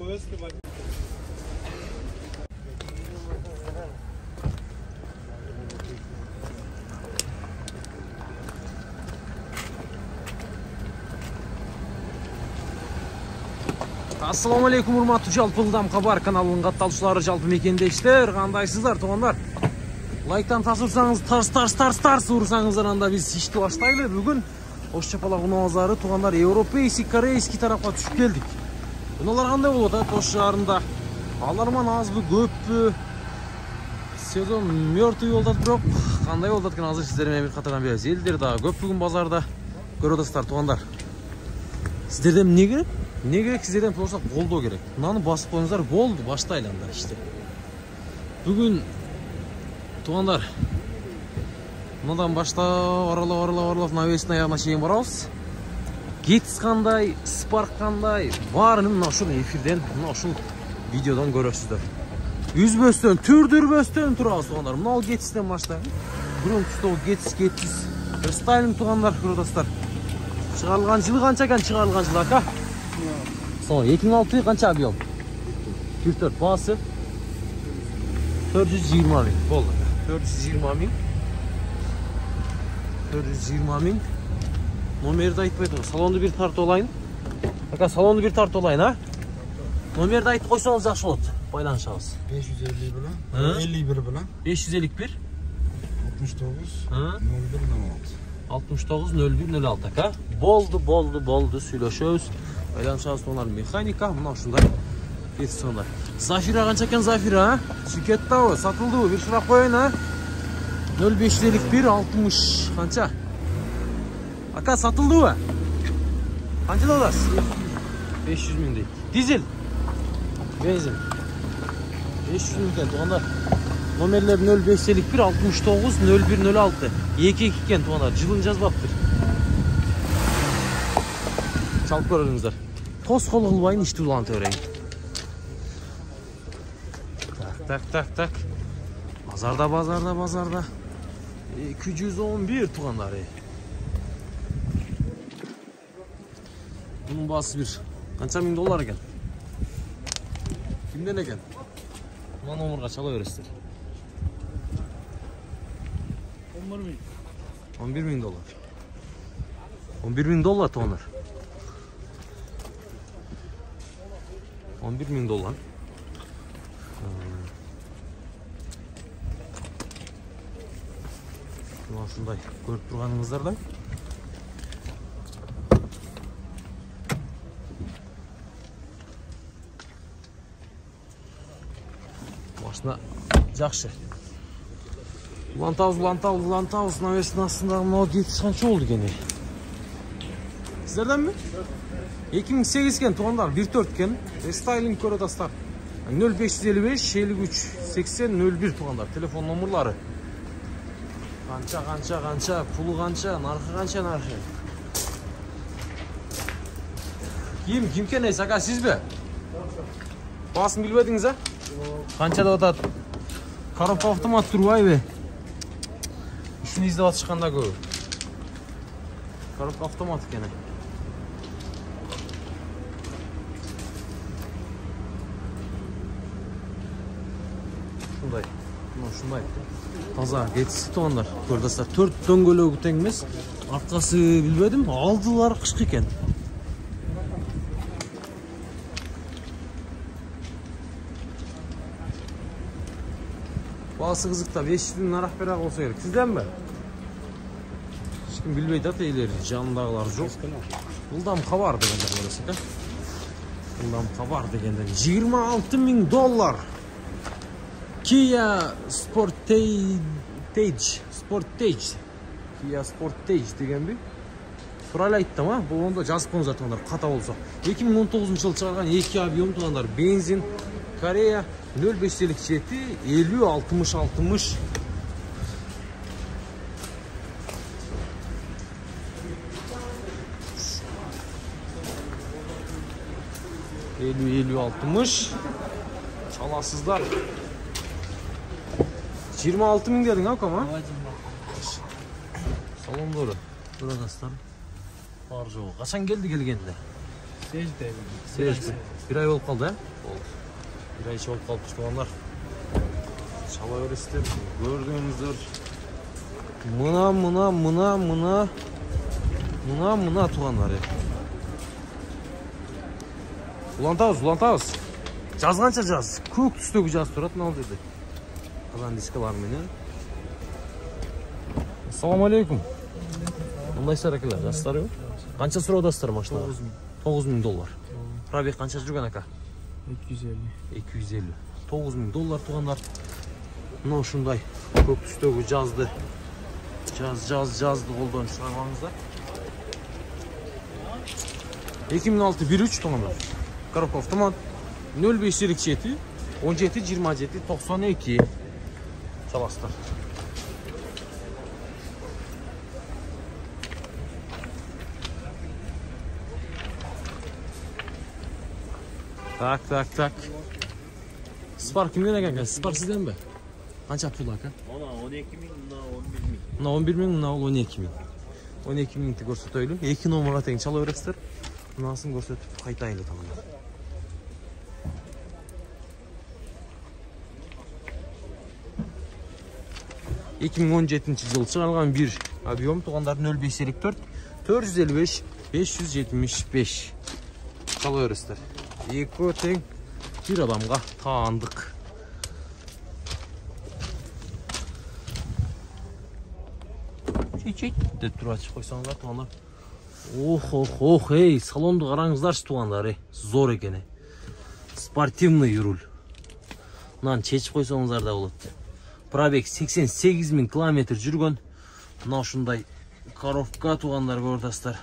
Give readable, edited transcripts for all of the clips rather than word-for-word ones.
Assalamu alaikum, урматтуу жалпы ылдам кабар каналынын катталуучулары, жалпы мекендештер, кандайсыздар туугандар? Лайктан тас урсаңыз, тарс урсаңыздар, анда биз ишти баштайлы. Бүгүн Ош Чапалак унаа базары туугандар европейский, корейский тарапка түшүп келдик. Унаалар кандай болот Ош шаарында? Аларман азбы, көппү? Сезон мертвый болот, бирок кандай болот экен азыр сиздер менен бир катардан билебиз. Элдер дагы көп бүгүн базарда. Көрүп атасыздар туугандар. Сиздерден эмне керек? Не керек, сіздерден просто қолдау керек. Мынаны басып қойыңыздар, болды, баштайлы анда іште. Бүгін туғандар, мынадан баштап аралап навесін аяғына шейін барамыз. Кетіс қандай, спарк қандай, барын мына ушул эфирден, мына ушул видеодан көрөсүздөр. Үзбөстөн, түрдүрбөстөн турабыз туғандар. Мына кетістен баштап. Бұрын тұстау кетіс. Рестайлинг туғандар, көрөсүздөр. Чыгарылган жылы канча экен, чыгарылган жылы ака? 2006 қанша объем? 44 басы 420 мың болды. 420 мың. Номерді айтпайды ғой. Салонды бір тартып алайын. Ака, салонды бір тартып алайын, а? Номерді айтып қойсаңыз жақсы болады. Байланышабыз. 550 біле. 51 біле. 551 69 01 06. 69 01 06 ака. Болды, сүйлөшөбүз. Байланышабыз тонар механика, мына ушундай кетип сонда. Зафира канча экен Зафира, а? Шикеттабы, сатылдыбы? Бир сурак коеюн, а? 0551 60 канча? Ака, сатылдыбы? Канчада аласыз? 500 мың дейт. Дизель? Бензин? 500 мың экен туугандар. Номерлер 0551 69 01 06. 2 экен туугандар, жылын жазбаптыр. Çalıp görürüzler. Toz kol kılbayın işte ulantı öğreyin. Tak. Bazarda. 211 tuğanları. Bunun bası bir. Kança bin dolar eken? Kimden eken? Buna omurga çala öğretsinler. 11 bin dolar. 11 bin dolar tuğanlar. 11 bin dolar. Şunday görüp turganыңыздардан. Машина жақсы. Улантабыз навестің астындағы мынау кетіс қанша болды екен? Сіздерден бе? 2008 кен туғандар, 1.4 кен. Рестайлинг көріп атасыздар. 0555 53 80 01 туғандар. Телефон номерлары. Қанша, пулы қанша, нарқы. Кім кен ейс, ака, сіз бе? Басын білбедіңіз, а? Қанша да отады? Коробка автомат тұрбай бе? Үшін издеп шыққанда көбі. Коробка автомат екен. Шундай. Таза кетісі туғандар. Көрдастар, 4 дөңгөлөгү тең емес. Арқасы білбедім, алдылары қышқы екен. Басы қызықта 500 мың нарақ берақ болса керек. Сізден бе? Ешкім білбейді ат-ейлер, жанындағылар жоқ. Ылдам кабар дегендер көресек, а? Ылдам кабар дегендер. 26 мың доллар. Kia Sportage деген бе? Туралы айттым, а? Бұл онда жазып қойыңыздар туғандар, қата болса. 2019 жылы шығарған 2 объем туғандар. Бензин, Корея 0557 50 60 50-60 çalasızlar. 26 мың дедің, ау кама? Салон doğru. Burada aslan. Var жоғы. Қашан келді келгенде? Sejde. Sejde. Bir ay olup kaldı, he? Oldu. Bir ay içi olup kaldı tuğanlar. Çala öresizler. Gördüğünüzler. Mına tuğanlar ya. Ulantabız. Жазғанша жаз. Көк түстегі жаз тұрады мынау жерде. Қазан дискалар менен. Ассаламу алейкум. Мындайсыздар акелер, жастар ё? Қанша сұраудасыздар машинаға? 9000 доллар. Пробег қанша жүрген ака? 250. 9000 доллар туғандар. Мынау ушундай көк түстегі жазды. Жазды қолдан шығармаңыздар. 2006 1.3 туғандар. Коробка автомат. 0547 17 27 92 çalasıdır. Tak. Spar kimden ekan? Spar sizden mi? Qancha pul aka? Ona 12.000, buna 11.000. Buna 11.000, buna 12.000. 12.000'ni ko'rsataylik. 2 nomerga teng chalaverasizlar. Bunasini ko'rsatib qaytaylik tamam. 2017 yıl çıkarılgan bir объем туğanlar 0554 455 575 çalıyoruzlar. Eko teng bir adamga taandık. Çek dep turup açıp koysanızlar tuğanlar. Oh hey salondu qarаңыздаршы туğanlar zor ekeni. Спортивный rul. Nan çeçip koysanızlar da болады. Пробег 88.000 километр жүрген. Мына ушундай коробка тугандар көрдүсүздөр.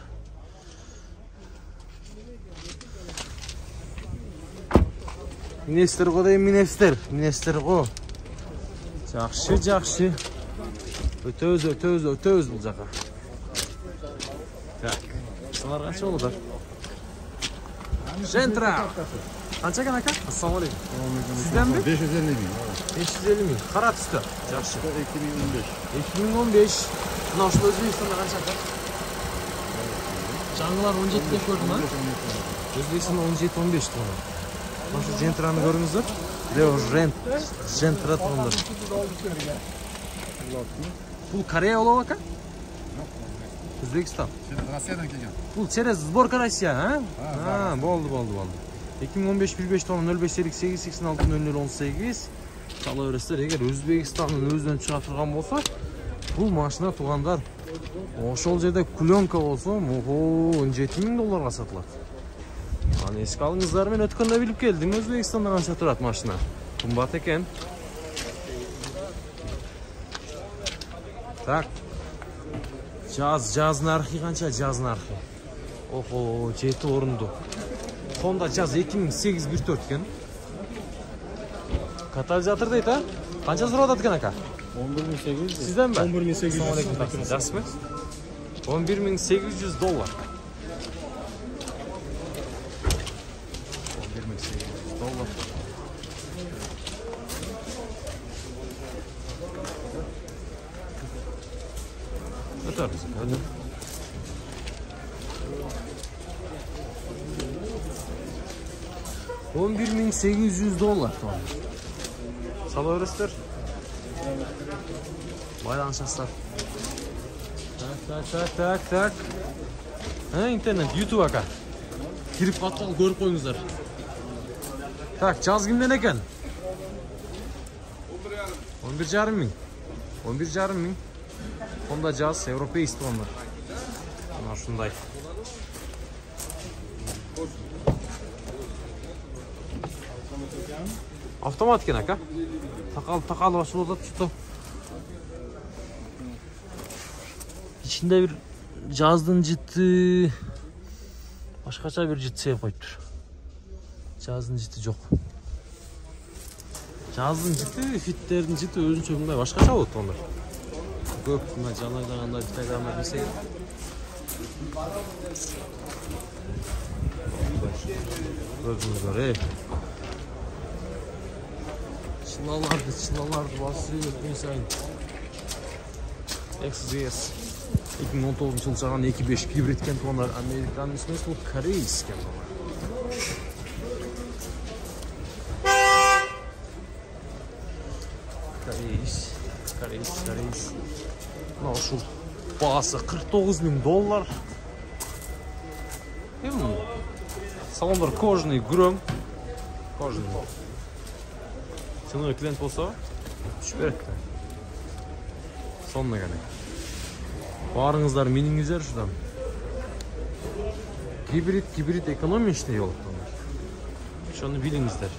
Минестер го дейм, минестер го. Жакшы. Өтөбүз бул жака. Так. Силар канча болот? Жентра. Qancha ekan aka? Assalomu alaykum. Sizdanmi? 550.000. Qara tusda. Yaxshi. 2015. Mana shu O'zbekistonda qancha aka? Жаңылар 17 deb ko'rdim ha? O'zbekistonda 17-15 to'g'ri. Mana shu Gentra'ni ko'ringizlar. Leo Gentra to'g'ri. Bu Koreya olov aka? O'zbekiston. Rossiyadan kelgan. Bu через сборка Россия, ha? Ha, bo'ldi. 2015 15 ton 0588 86 0018 çalaverasizlar. Eğer O'zbekistonning o'zidan chiqa turgan bo'lsa, bu mashina tuğanlar oşol жерде kulyonka bo'lsa, oho 17.000 dollarga sotiladi. Ana eski alыңыздар, men o'tkanda bilib keldim, O'zbekistonda qancha turadi mashina. Qimmat ekan. Tak. Jaz narxi qancha? Jaz narxi. Oho, 7 o'rindu. Honda Jazz 2008 1.4 ekan. Katalizator deydi ha? Qancha so'rayotgan ekan aka? 11.800. Sizdanmi? 11.800. Assalomu alaykum. Yaxshimi? 11.800 dollar. 11.800 dollar. Ötürüz. $11.800 tamam. Salıyoruzlar. Baylanışaslar. Tak. Ha, internet, YouTube aka. Girip katkal görüp koyunuzlar. Tak, Jazz kimden eken? 11.500. 11.500. Honda Jazz, Европейский onlar. Ana şunday. Avtomat ekan aka. Taqal basıp tuttu. İçinde bir Jazz'ın ciddi başkaça bir ciddi koyuptur. Jazz'ın ciddi yok. Jazz'ın ciddi fitlerin ciddi özün çökünde başkaça oldu onlar. Köp buna canlılarında bir tekrar bilsek. Gördünüzler Çınalardı basıyor sayın. XZS 2019 yıl çağın 2.5 hibrit kent onlar Amerikan ismi bu Koreys kent onlar. Reis. Mına uşul baası $49.000. Salonlar kожаный гром. Kожаный. Ценой клиент болса, түшүп берет. Сонuna kadar. Барыңыздар, меніңіздер шудан. Гибрид экономия işte yoldan. Şunu bilingizler.